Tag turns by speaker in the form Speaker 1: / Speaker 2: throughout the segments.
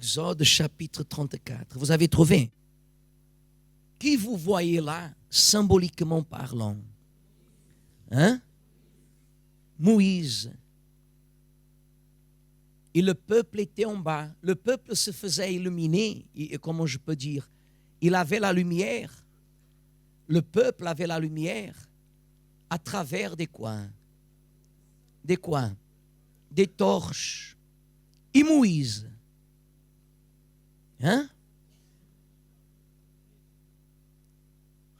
Speaker 1: Exode chapitre 34. Vous avez trouvé? Qui vous voyez là, symboliquement parlant? Hein? Moïse. Et le peuple était en bas. Le peuple se faisait illuminer. Et comment je peux dire? Il avait la lumière. Le peuple avait la lumière à travers des coins. Des coins. Des torches. Et Moïse. Hein?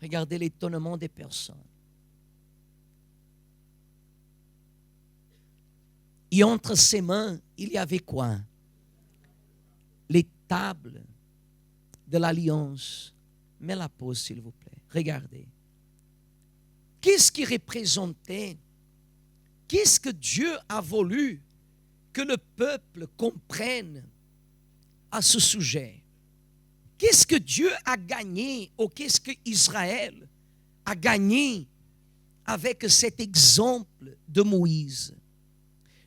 Speaker 1: Regardez l'étonnement des personnes. Et entre ses mains, il y avait quoi? Les tables de l'alliance. Mets la pause, s'il vous plaît. Regardez. Qu'est-ce qui représentait? Qu'est-ce que Dieu a voulu que le peuple comprenne à ce sujet? Qu'est-ce que Dieu a gagné ou qu'est-ce que Israël a gagné avec cet exemple de Moïse?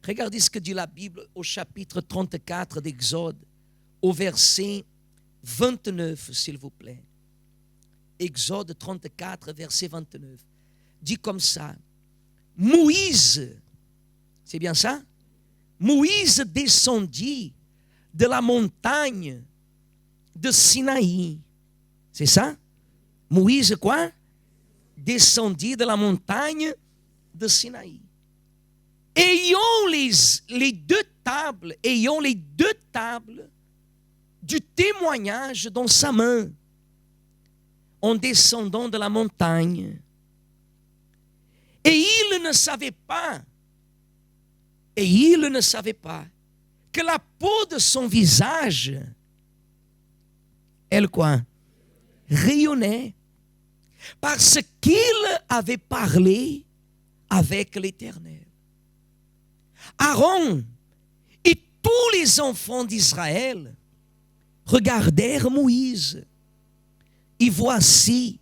Speaker 1: Regardez ce que dit la Bible au chapitre 34 d'Exode, au verset 29, s'il vous plaît. Exode 34, verset 29. Dit comme ça. Moïse, c'est bien ça? Moïse descendit de la montagne de Sinaï. C'est ça? Moïse quoi? Descendit de la montagne de Sinaï. Ayant les deux tables du témoignage dans sa main, en descendant de la montagne. Et il ne savait pas que la peau de son visage, elle quoi? Rayonnait, parce qu'il avait parlé avec l'Éternel. Aaron et tous les enfants d'Israël regardèrent Moïse. Et voici,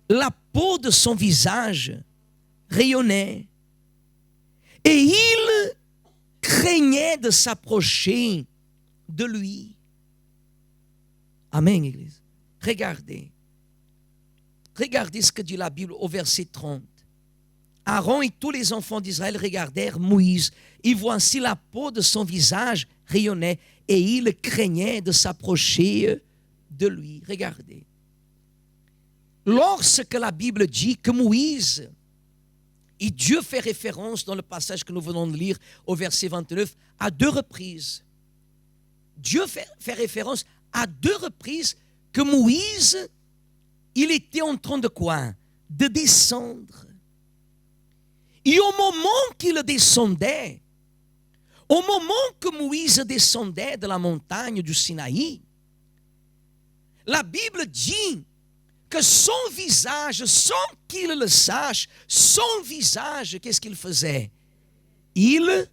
Speaker 1: la peau de son visage rayonnait. Et il craignait de s'approcher de lui. Amen, Église. Regardez ce que dit la Bible au verset 30. Aaron et tous les enfants d'Israël regardèrent Moïse. Et voici la peau de son visage rayonnait. Et il craignait de s'approcher de lui. Regardez. Lorsque la Bible dit que Moïse, et Dieu fait référence dans le passage que nous venons de lire au verset 29, à 2 reprises. Dieu fait référence à 2 reprises que Moïse, il était en train de quoi? De descendre. Et au moment qu'il descendait, au moment que Moïse descendait de la montagne du Sinaï, la Bible dit que son visage, sans qu'il le sache, son visage, qu'est-ce qu'il faisait? Il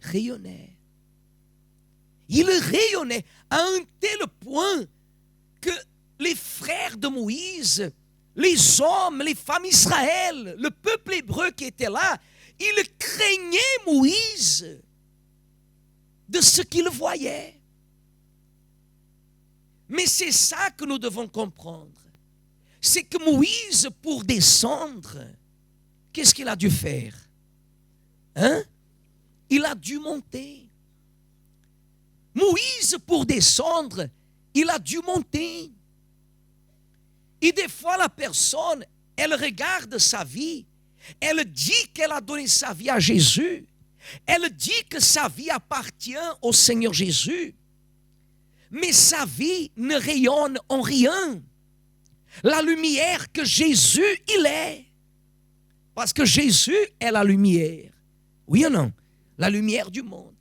Speaker 1: rayonnait. Il rayonnait à un tel point que les frères de Moïse, les hommes, les femmes d'Israël, le peuple hébreu qui était là, ils craignaient Moïse de ce qu'ils voyaient. Mais c'est ça que nous devons comprendre. C'est que Moïse, pour descendre, qu'est-ce qu'il a dû faire? Il a dû monter. Moïse, pour descendre, il a dû monter. Et des fois, la personne, elle regarde sa vie, elle dit qu'elle a donné sa vie à Jésus, elle dit que sa vie appartient au Seigneur Jésus, mais sa vie ne rayonne en rien la lumière que Jésus, il est. Parce que Jésus est la lumière. Oui ou non? La lumière du monde.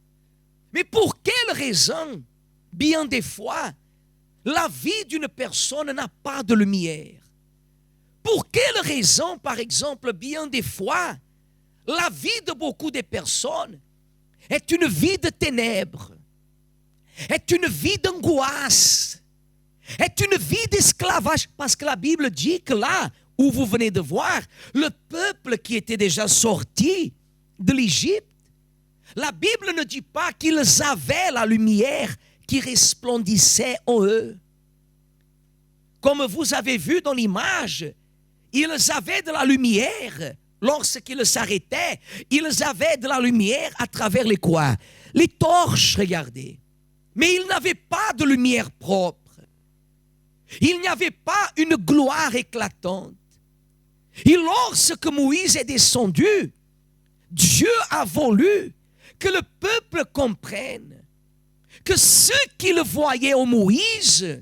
Speaker 1: Mais pour quelle raison, bien des fois, la vie d'une personne n'a pas de lumière? Pour quelle raison, par exemple, bien des fois, la vie de beaucoup de personnes est une vie de ténèbres, est une vie d'angoisse, est une vie d'esclavage? Parce que la Bible dit que là où vous venez de voir, le peuple qui était déjà sorti de l'Égypte, la Bible ne dit pas qu'ils avaient la lumière qui resplendissait en eux. Comme vous avez vu dans l'image, ils avaient de la lumière. Lorsqu'ils s'arrêtaient, ils avaient de la lumière à travers les quoi? Les torches, regardez. Mais ils n'avaient pas de lumière propre. Il n'y avait pas une gloire éclatante. Et lorsque Moïse est descendu, Dieu a voulu que le peuple comprenne que ce qu'il voyait en Moïse,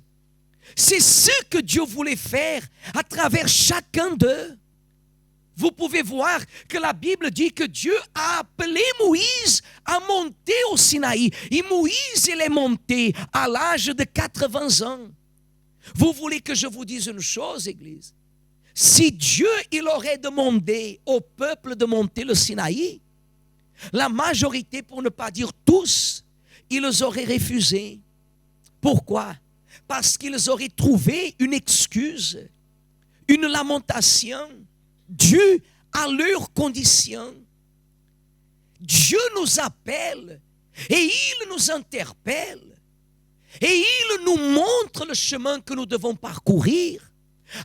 Speaker 1: c'est ce que Dieu voulait faire à travers chacun d'eux. Vous pouvez voir que la Bible dit que Dieu a appelé Moïse à monter au Sinaï. Et Moïse, il est monté à l'âge de 80 ans. Vous voulez que je vous dise une chose, Église? Si Dieu, il aurait demandé au peuple de monter le Sinaï, la majorité, pour ne pas dire tous, ils auraient refusé. Pourquoi? Parce qu'ils auraient trouvé une excuse, une lamentation due à leurs conditions. Dieu nous appelle et il nous interpelle et il nous montre le chemin que nous devons parcourir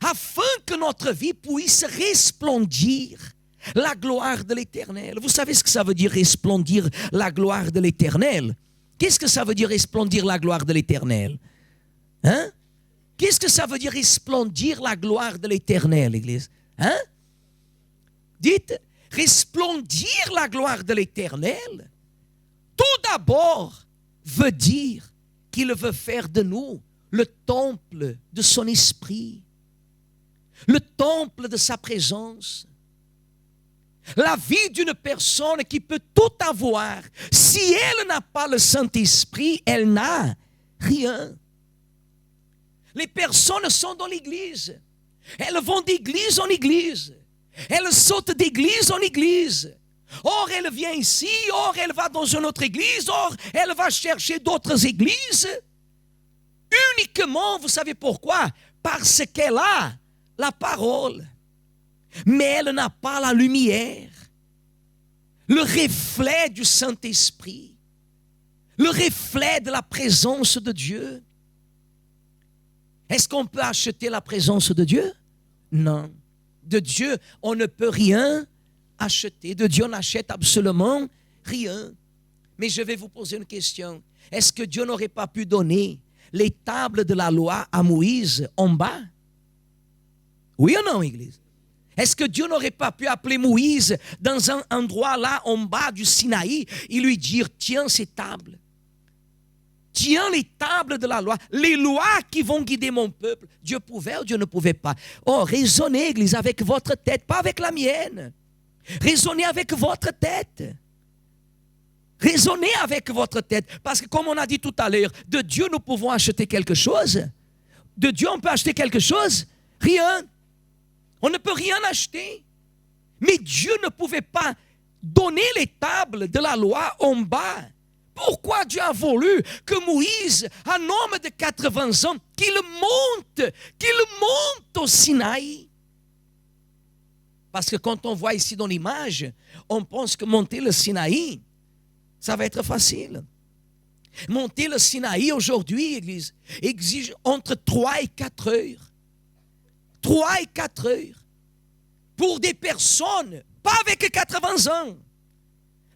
Speaker 1: afin que notre vie puisse resplendir la gloire de l'Éternel. Vous savez ce que ça veut dire resplendir la gloire de l'Éternel? Qu'est-ce que ça veut dire resplendir la gloire de l'Éternel? Hein? Qu'est-ce que ça veut dire resplendir la gloire de l'Éternel, l'Église? Hein? Dites, resplendir la gloire de l'Éternel, tout d'abord veut dire qu'il veut faire de nous le temple de son esprit, le temple de sa présence. La vie d'une personne qui peut tout avoir, si elle n'a pas le Saint-Esprit, elle n'a rien. Les personnes sont dans l'église, elles vont d'église en église. Elle saute d'église en église. Or, elle vient ici, or, elle va dans une autre église, or, elle va chercher d'autres églises. Uniquement, vous savez pourquoi? Parce qu'elle a la parole. Mais elle n'a pas la lumière. Le reflet du Saint-Esprit. Le reflet de la présence de Dieu. Est-ce qu'on peut acheter la présence de Dieu? Non. De Dieu, on ne peut rien acheter. De Dieu, on n'achète absolument rien. Mais je vais vous poser une question. Est-ce que Dieu n'aurait pas pu donner les tables de la loi à Moïse en bas? Oui ou non, Église? Est-ce que Dieu n'aurait pas pu appeler Moïse dans un endroit là en bas du Sinaï et lui dire, tiens ces tables. Tiens les tables de la loi, les lois qui vont guider mon peuple. Dieu pouvait ou Dieu ne pouvait pas? Oh, raisonnez, Église, avec votre tête, pas avec la mienne. Raisonnez avec votre tête. Raisonnez avec votre tête. Parce que comme on a dit tout à l'heure, de Dieu nous pouvons acheter quelque chose. De Dieu on peut acheter quelque chose? Rien. On ne peut rien acheter. Mais Dieu ne pouvait pas donner les tables de la loi en bas. Pourquoi Dieu a voulu que Moïse, un homme de 80 ans, qu'il monte au Sinaï? Parce que quand on voit ici dans l'image, on pense que monter le Sinaï, ça va être facile. Monter le Sinaï aujourd'hui, Église, exige entre 3 et 4 heures. 3 et 4 heures. Pour des personnes, pas avec 80 ans.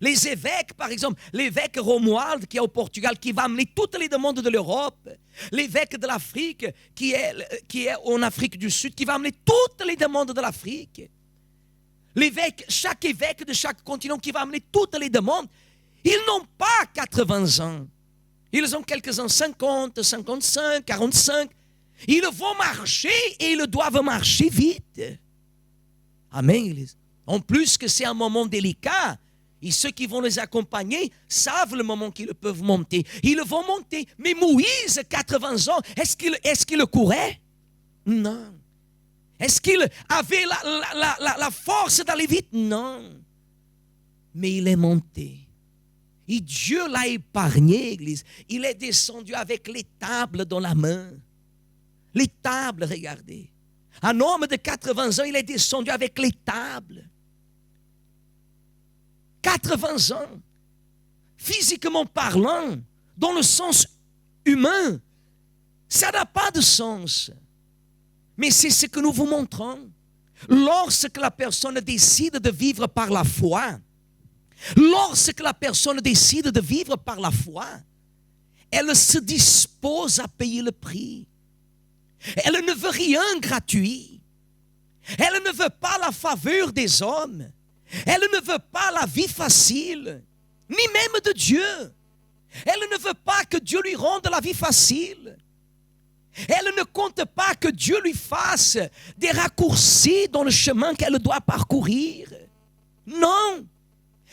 Speaker 1: Les évêques, par exemple, l'évêque Romuald qui est au Portugal, qui va amener toutes les demandes de l'Europe, l'évêque de l'Afrique qui est en Afrique du Sud, qui va amener toutes les demandes de l'Afrique, chaque évêque de chaque continent qui va amener toutes les demandes, ils n'ont pas 80 ans. Ils ont quelques-uns 50, 55, 45. Ils vont marcher et ils doivent marcher vite. Amen, Église. En plus que c'est un moment délicat, et ceux qui vont les accompagner savent le moment qu'ils peuvent monter. Ils vont monter. Mais Moïse, 80 ans, est-ce qu'il courait? Non. Est-ce qu'il avait la force d'aller vite? Non. Mais il est monté. Et Dieu l'a épargné, Église. Il est descendu avec les tables dans la main. Les tables, regardez. Un homme de 80 ans, il est descendu avec les tables. 80 ans, physiquement parlant, dans le sens humain. Ça n'a pas de sens. Mais c'est ce que nous vous montrons. Lorsque la personne décide de vivre par la foi, lorsque la personne décide de vivre par la foi, elle se dispose à payer le prix. Elle ne veut rien gratuit. Elle ne veut pas la faveur des hommes. Elle ne veut pas la vie facile, ni même de Dieu. Elle ne veut pas que Dieu lui rende la vie facile. Elle ne compte pas que Dieu lui fasse des raccourcis dans le chemin qu'elle doit parcourir. Non.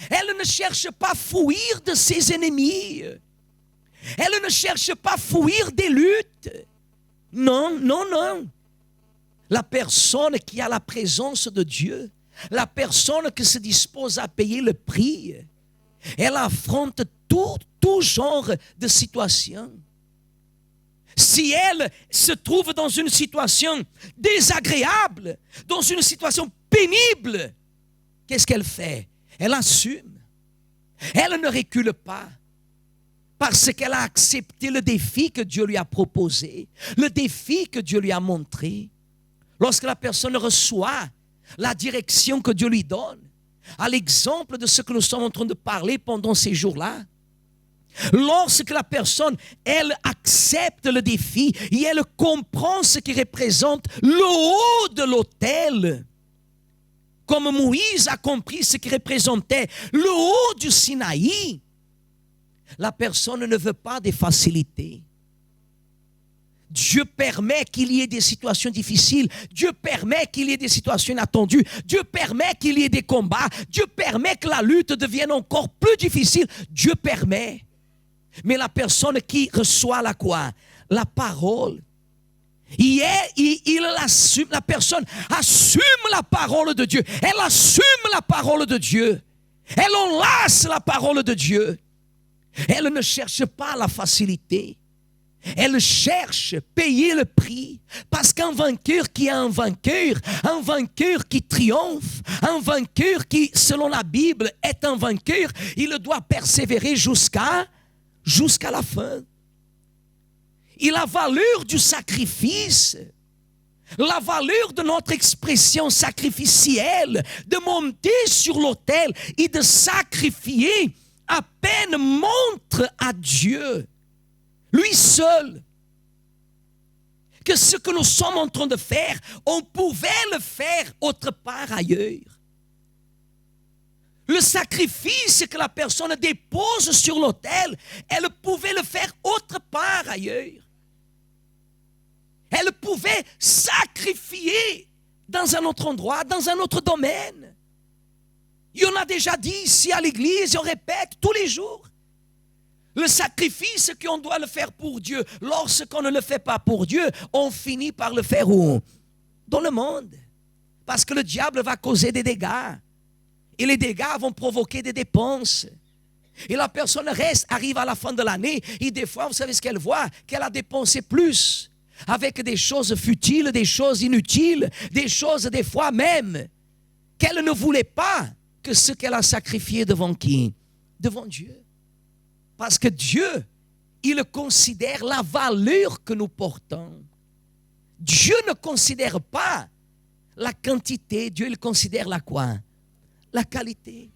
Speaker 1: Elle ne cherche pas à fuir de ses ennemis. Elle ne cherche pas à fuir des luttes. Non, non, non. La personne qui a la présence de Dieu, la personne qui se dispose à payer le prix, elle affronte tout genre de situation. Si elle se trouve dans une situation désagréable, dans une situation pénible, qu'est-ce qu'elle fait? Elle assume. Elle ne recule pas. Parce qu'elle a accepté le défi que Dieu lui a proposé, le défi que Dieu lui a montré. Lorsque la personne reçoit la direction que Dieu lui donne, à l'exemple de ce que nous sommes en train de parler pendant ces jours-là, lorsque la personne, elle accepte le défi et elle comprend ce qui représente le haut de l'autel, comme Moïse a compris ce qui représentait le haut du Sinaï, la personne ne veut pas des facilités. Dieu permet qu'il y ait des situations difficiles. Dieu permet qu'il y ait des situations inattendues. Dieu permet qu'il y ait des combats. Dieu permet que la lutte devienne encore plus difficile. Dieu permet. Mais la personne qui reçoit la quoi? La parole. Il assume, la personne assume la parole de Dieu. Elle assume la parole de Dieu. Elle enlace la parole de Dieu. Elle ne cherche pas la facilité. Elle cherche payer le prix. Parce qu'un vainqueur qui est un vainqueur qui triomphe, un vainqueur qui, selon la Bible, est un vainqueur, il doit persévérer jusqu'à la fin. Et la valeur du sacrifice, la valeur de notre expression sacrificielle, de monter sur l'autel et de sacrifier, à peine montre à Dieu, lui seul, que ce que nous sommes en train de faire, on pouvait le faire autre part ailleurs. Le sacrifice que la personne dépose sur l'autel, elle pouvait le faire autre part ailleurs. Elle pouvait sacrifier dans un autre endroit, dans un autre domaine. Il y en a déjà dit ici à l'église, on répète tous les jours. Le sacrifice qu'on doit le faire pour Dieu, lorsqu'on ne le fait pas pour Dieu, on finit par le faire où? Dans le monde. Parce que le diable va causer des dégâts. Et les dégâts vont provoquer des dépenses. Et la personne arrive à la fin de l'année, et des fois, vous savez ce qu'elle voit? Qu'elle a dépensé plus. Avec des choses futiles, des choses inutiles, des choses des fois même, qu'elle ne voulait pas que ce qu'elle a sacrifié devant qui? Devant Dieu. Parce que Dieu, il considère la valeur que nous portons. Dieu ne considère pas la quantité, Dieu il considère la quoi? La qualité.